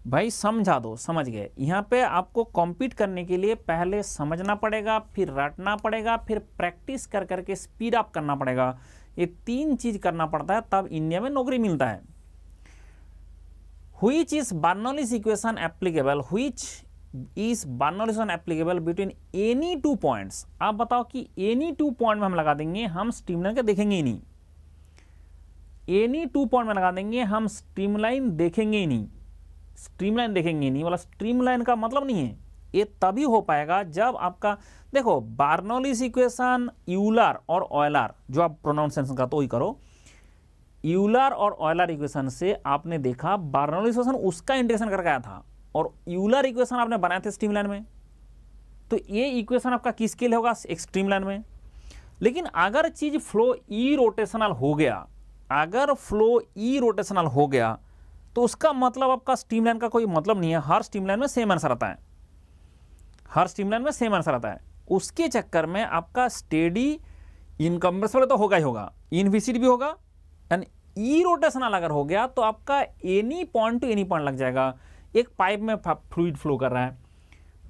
भाई समझा दो, समझ गए। यहाँ पे आपको कॉम्पीट करने के लिए पहले समझना पड़ेगा, फिर रटना पड़ेगा, फिर प्रैक्टिस कर करके स्पीड अप करना पड़ेगा। ये 3 चीज करना पड़ता है तब इंडिया में नौकरी मिलता है। Which is Bernoulli's equation applicable, which is Bernoulli's equation applicable between any 2 points. आप बताओ कि एनी 2 पॉइंट में हम लगा देंगे, हम स्ट्रीमलाइन का देखेंगे ही नहीं। एनी 2 पॉइंट में लगा देंगे, हम स्ट्रीमलाइन देखेंगे ही नहीं, स्ट्रीमलाइन देखेंगे नहीं। वाला स्ट्रीमलाइन का मतलब नहीं है, ये तभी हो पाएगा जब आपका देखो बर्नौलीज इक्वेशन, यूलर और ऑयलर, जो आप प्रोनाउंसिएशन का तो ही करो, यूलर और ऑयलर इक्वेशन से आपने देखा बर्नौलीज इक्वेशन उसका इंटीग्रेशन करके आया था और यूलर इक्वेशन आपने बनाए थे स्ट्रीमलाइन में, तो ये इक्वेशन आपका किसके लिए होगा, एक स्ट्रीमलाइन में। लेकिन अगर चीज फ्लो ई रोटेशनल हो गया, अगर फ्लो ई रोटेशनल हो गया तो उसका मतलब आपका स्ट्रीमलाइन का कोई मतलब नहीं है। हर स्ट्रीमलाइन में सेम आंसर आता है, हर स्ट्रीमलाइन में सेम आंसर आता है। उसके चक्कर में आपका स्टेडी इनकम्प्रेसिबल तो होगा ही होगा, इनविसिड भी होगा, एंड ई रोटेशनल अगर हो गया तो आपका any point two any point लग जाएगा। एक पाइप में फ्लूइड फ्लो कर रहा है,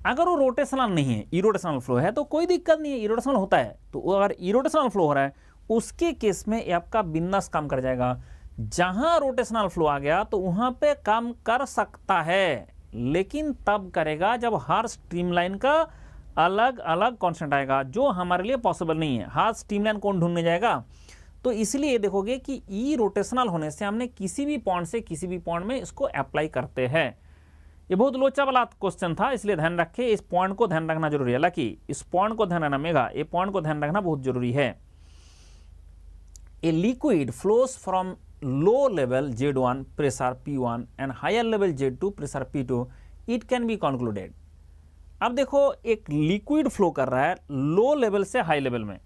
अगर वो रोटेशनल नहीं है, इरोटेशनल फ्लो है तो कोई दिक्कत नहीं है, इरोटेशनल होता है। तो अगर इरोटेशनल फ्लो हो रहा है उसके केस में ये आपका बिंदास काम कर जाएगा। जहां रोटेशनल फ्लो आ गया तो वहां पे काम कर सकता है, लेकिन तब करेगा जब हर स्ट्रीमलाइन का अलग अलग कांस्टेंट आएगा, जो हमारे लिए पॉसिबल नहीं है। हर स्ट्रीमलाइन कौन ढूंढने जाएगा? तो इसलिए देखोगे कि ई रोटेशनल होने से हमने किसी भी पॉइंट से किसी भी पॉइंट में इसको अप्लाई करते हैं। ये बहुत लोचा वाला क्वेश्चन था, इसलिए ध्यान रखें, इस पॉइंट को ध्यान रखना जरूरी है। हालांकि इस पॉइंट को ध्यान रखना मेगा, ये पॉइंट को ध्यान रखना बहुत जरूरी है। A liquid flows from low level Z1 pressure P1 and higher level Z2 pressure P2, it can be concluded. अब देखो एक लिक्विड फ्लो कर रहा है लो लेवल से हाई लेवल में,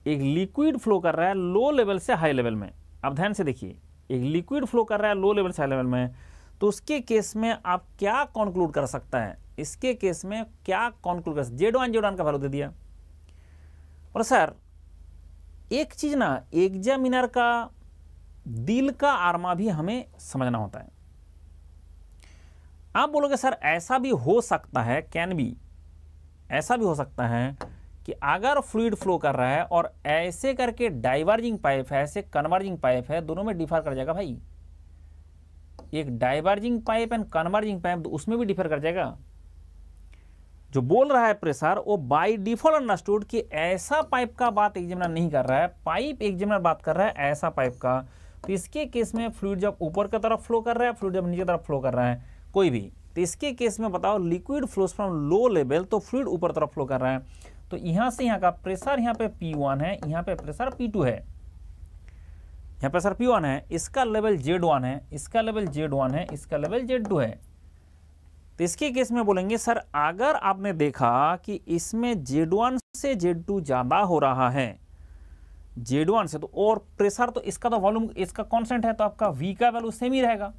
एक लिक्विड फ्लो कर रहा है लो लेवल से हाई लेवल में। अब ध्यान से देखिए, एक लिक्विड फ्लो कर रहा है लो लेवल से हाई लेवल में, तो उसके केस में आप क्या कंक्लूड कर सकता है? इसके केस में क्या कंक्लूड कर सकते? Z1 का वैल्यू दे दिया। और सर एक चीज ना, एग्जामिनर का दिल का आर्मा भी हमें समझना होता है। आप बोलोगे सर ऐसा भी हो सकता है, कैन बी, ऐसा भी हो सकता है कि अगर फ्लूइड फ्लो कर रहा है और ऐसे करके डाइवर्जिंग पाइप है, ऐसे कन्वर्जिंग पाइप है, दोनों में डिफर कर जाएगा भाई। एक diverging pipe and converging pipe, उसमें भी डिफर कर जाएगा। जो बोल रहा है प्रेशर, वो बाय डिफॉल्ट अंडरस्टूड कि ऐसा पाइप का बात एग्जामिनर नहीं कर रहा है, पाइप एग्जामिनर बात कर रहा है ऐसा पाइप का। तो इसके केस में फ्लूइड जब ऊपर की तरफ फ्लो कर रहा है, फ्लूइड जब नीचे तरफ फ्लो कर रहा है, कोई भी, तो इसके केस में बताओ liquid flows from low level, तो फ्लूइड ऊपर तरफ फ्लो कर रहा है, तो यहां से यहां का प्रेशर यहाँ पे P1 है, यहाँ पे प्रेशर P2 है, यहाँ प्रेशर P1 है, इसका लेवल Z1 है, इसका लेवल Z1 है, इसका लेवल Z2 है। तो इसके केस में बोलेंगे सर अगर आपने देखा कि इसमें Z1 से Z2 ज्यादा हो रहा है, Z1 से, तो और प्रेशर तो इसका तो वॉल्यूम इसका कांस्टेंट है, तो आपका V का वैल्यू सेम ही रहेगा,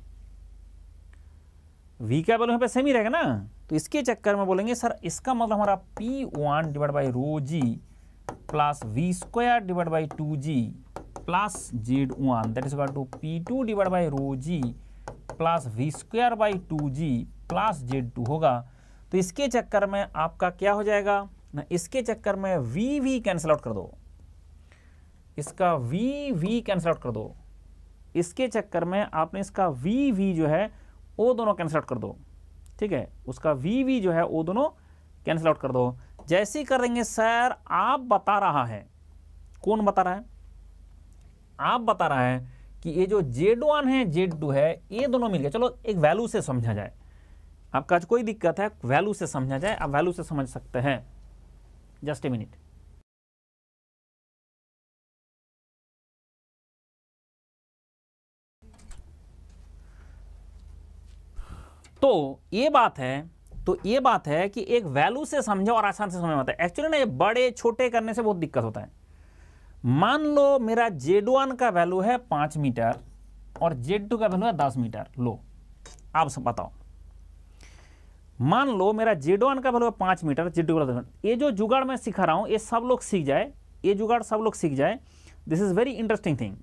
V का वैल्यू यहाँ पे सेम ही रहेगा ना। तो इसके चक्कर में बोलेंगे सर इसका मतलब हमारा P1 divide by rho g plus V square divide by 2G plus Z1 that is equal to P2 divide by rho g plus V square by 2G plus Z2 होगा। तो इसके चक्कर में आपका क्या हो जाएगा ना, इसके चक्कर में V कैंसिल आउट कर दो, इसका V कैंसिल आउट कर दो, इसके चक्कर में आपने इसका V जो है वो दोनों कैंसिल आउट कर दो, ठीक है, उसका V जो है वो दोनों कैंसिल आउट कर दो। जैसे ही कर देंगे सर आप बता रहा है, कौन बता रहा है? आप बता रहा है कि ये जो Z1 है Z2 है ये दोनों मिल गए। चलो एक वैल्यू से समझा जाए, आपका आज कोई दिक्कत है वैल्यू से समझा जाए, आप वैल्यू से समझ सकते हैं। Just a minute. तो ये बात है कि एक वैल्यू से समझो और आसान से समझ में आता है। एक्चुअली ना ये बड़े छोटे करने से बहुत दिक्कत होता है। मान लो मेरा Z1 का वैल्यू है 5 मीटर और Z2 का वैल्यू है 10 मीटर। लो आप सब बताओ, मान लो मेरा Z1 का वैल्यू है 5 मीटर, Z2 का 10 मीटर। ये जो जुगाड़ मैं सिखा रहा हूं ये सब लोग सीख जाए, ये जुगाड़ सब लोग सीख जाए। This is very interesting thing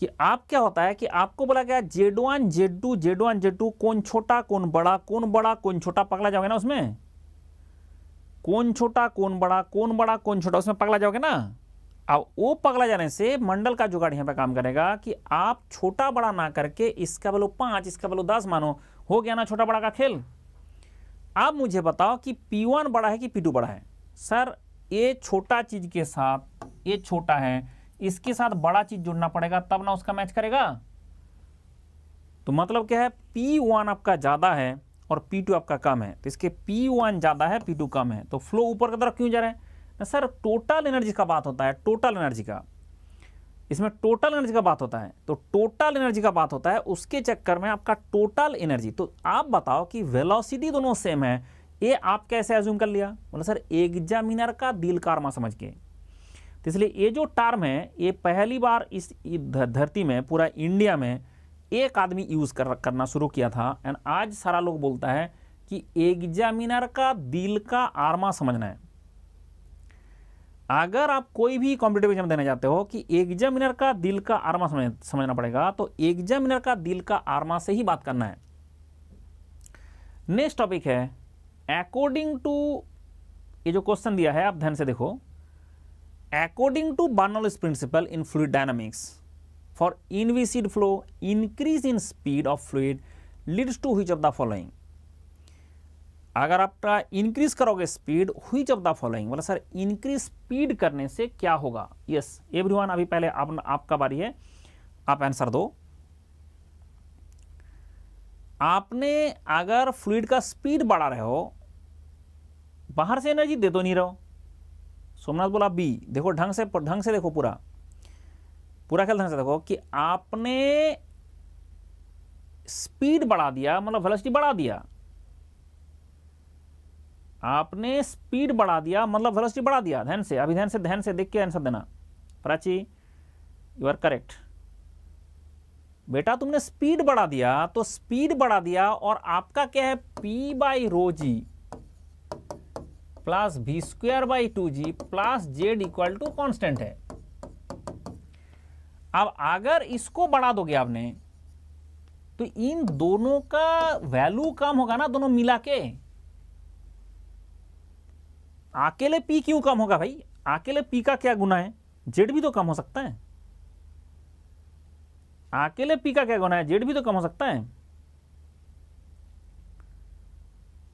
कि आप क्या होता है कि आपको बोला गया Z1 Z2 Z1 Z2 कौन छोटा कौन बड़ा, कौन बड़ा कौन छोटा, पगला जाओगे ना उसमें। कौन छोटा कौन बड़ा, कौन बड़ा कौन छोटा, उसमें पगला जाओगे ना। अब वो पगला जाने से मंडल का जुगाड़ यहां पे काम करेगा कि आप छोटा बड़ा ना करके इसका वैल्यू 5 इसका वैल्यू 10 मानो। हो गया ना छोटा बड़ा का खेल। अब मुझे बताओ कि P1 बड़ा है कि P2 बड़ा है। सर ये छोटा चीज के साथ ये छोटा है, इसके साथ बड़ा चीज जुड़ना पड़ेगा तब ना उसका मैच करेगा। तो मतलब क्या है, P1 आपका ज्यादा है और P2 आपका कम है, तो इसके P1 ज्यादा है P2 कम है, तो फ्लो ऊपर की तरफ क्यों जा रहा है ना। सर टोटल एनर्जी का बात होता है, टोटल एनर्जी का, इसमें टोटल एनर्जी का बात होता है। तो टोटल एनर्जी का बात होता है, उसके चक्कर में आपका टोटल एनर्जी। तो आप बताओ कि वेलोसिटी दोनों सेम है, ये आप कैसे अज्यूम कर लिया। बोला सर एग्जामिनर का दिल कारमा समझ के। तो इसलिए ये जो टर्म है ये पहली बार इस धरती में पूरा इंडिया में एक आदमी यूज करना शुरू किया था। एंड आज सारा लोग बोलता है कि एग्जामिनर का दिल का आरमा समझना है। अगर आप कोई भी कॉम्पिटिटिव एग्जाम देने जाते हो कि एग्जामिनर का दिल का आरमा समझना पड़ेगा, तो एग्जामिनर का दिल का आरमा से ही बात करना है। नेक्स्ट टॉपिक है अकॉर्डिंग टू, ये जो क्वेश्चन दिया है आप ध्यान से देखो। According to Bernoulli's principle in fluid dynamics for inviscid flow increase in speed of fluid leads to which of the following. अगर आप इंक्रीज करोगे speed, which of the following. बोला सर इंक्रीज स्पीड करने से क्या होगा। यस एवरीवन, अभी पहले आपका बारी है, आप आंसर दो। आपने अगर फ्लूइड का स्पीड बढ़ा रहे हो, बाहर से एनर्जी दे तो नहीं रहो। सोमनाथ बोला बी। देखो ढंग से देखो, पूरा ख्याल ढंग से देखो कि आपने स्पीड बढ़ा दिया मतलब वेलोसिटी बढ़ा दिया। आपने स्पीड बढ़ा दिया मतलब वेलोसिटी बढ़ा दिया। ध्यान से, अभी ध्यान से देख के आंसर देना। Prachi you are correct. बेटा तुमने स्पीड बढ़ा दिया, तो स्पीड बढ़ा दिया और आपका क्या है P/ρg plus V²/2g plus Z equal to constant है। अब अगर इसको बढ़ा दोगे आपने तो इन दोनों का वैल्यू कम होगा ना, दोनों मिला के। अकेले P क्यों कम होगा भाई, अकेले P का क्या गुना है, Z भी तो कम हो सकता है। अकेले P का क्या गुना है, Z भी तो कम हो सकता है।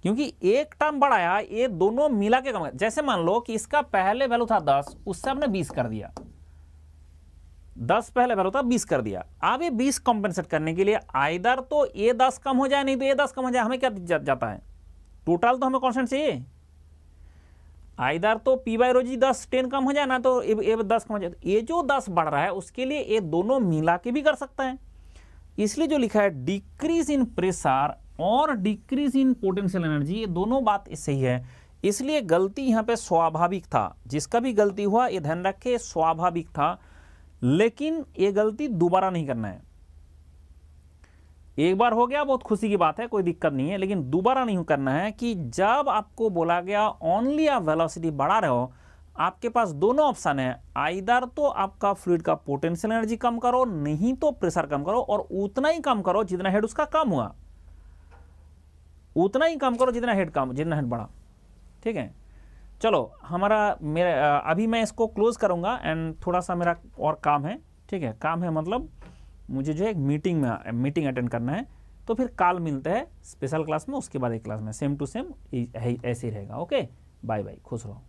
क्योंकि एक टर्म बढ़ाया, ये दोनों मिला के कम। जैसे मान लो कि इसका पहले वैल्यू था 10, उससे हमने 20 कर दिया। 10 पहले वैल्यू था, 20 कर दिया। अब ये 20 कॉम्पेंसेट करने के लिए आइदर तो ये 10 कम हो जाए, नहीं तो ये 10 कम हो जाए। हमें क्या जाता है, टोटल तो हमें कांस्टेंट चाहिए। आइदर तो P/ρg 10 कम हो जाए ना, तो ये 10 कम हो जाए। ये जो 10 बढ़ रहा है उसके लिए ये दोनों मिला के भी कर सकता है। इसलिए जो लिखा है डिक्रीज इन प्रेशर और डिक्रीज इन पोटेंशियल एनर्जी, ये दोनों बात सही है। इसलिए गलती यहां पे स्वाभाविक था। जिसका भी गलती हुआ ये ध्यान रखे, स्वाभाविक था। लेकिन ये गलती दोबारा नहीं करना है। एक बार हो गया बहुत खुशी की बात है, कोई दिक्कत नहीं है, लेकिन दोबारा नहीं करना है। कि जब आपको बोला गया ओनली आप वेलोसिटी बढ़ा रहे हो, आपके पास दोनों ऑप्शन है। आइदर तो आपका फ्लूइड का पोटेंशियल एनर्जी कम करो, नहीं तो प्रेशर कम करो, और उतना ही कम करो जितना हेड उसका कम हुआ, उतना ही कम करो जितना हेड बढ़ा। ठीक है, चलो मेरा अभी मैं इसको क्लोज करूंगा एंड थोड़ा सा मेरा और काम है। ठीक है, काम है मतलब मुझे जो है एक मीटिंग अटेंड करना है। तो फिर कल मिलते हैं स्पेशल क्लास में, उसके बाद एक क्लास में सेम टू सेम ऐसे ही रहेगा। ओके, बाय बाय, खुश रहो।